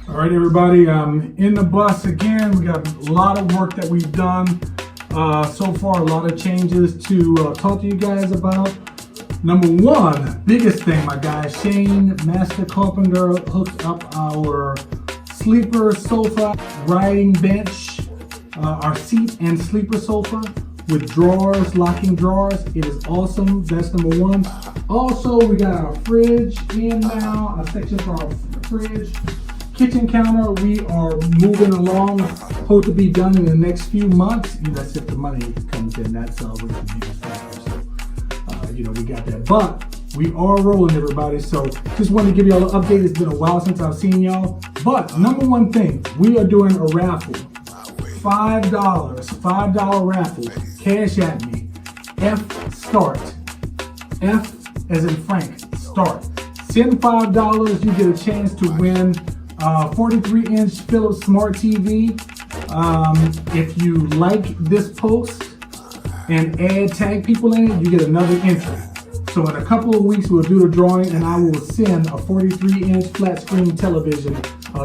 All right, everybody, in the bus again. We got a lot of work that we've done so far, a lot of changes to talk to you guys about. Number one, biggest thing, my guy Shane, Master Carpenter, hooked up our sleeper sofa, riding bench, our seat and sleeper sofa with drawers, locking drawers. It is awesome. That's number one. Also, we got our fridge in now, a section for our fridge. Kitchen counter, we are moving along. Hope to be done in the next few months. That's if the money comes in. That's always the biggest factor. So, we got that. But we are rolling, everybody. So just wanted to give y'all an update. It's been a while since I've seen y'all. But number one thing, we are doing a raffle. $5 raffle. Cash at me. FStart. F as in Frank. Start. Send $5. You get a chance to win 43-inch Philips Smart TV. If you like this post and tag people in it, you get another entry. So in a couple of weeks, we'll do the drawing, and I will send a 43-inch flat screen television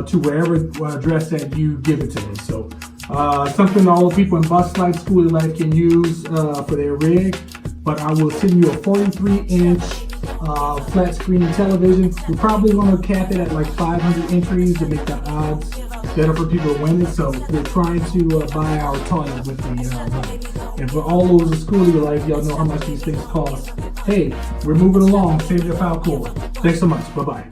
to wherever address that you give it to me. So something all the people in bus life, school life can use for their rig. But I will send you a 43-inch flat screen television. We're probably going to cap it at like 500 entries to make the odds better for people to win it. So we're trying to buy our time with the money. And for all those in school of your life, y'all know how much these things cost. Hey, we're moving along. Save your Falkor. Thanks so much. Bye-bye.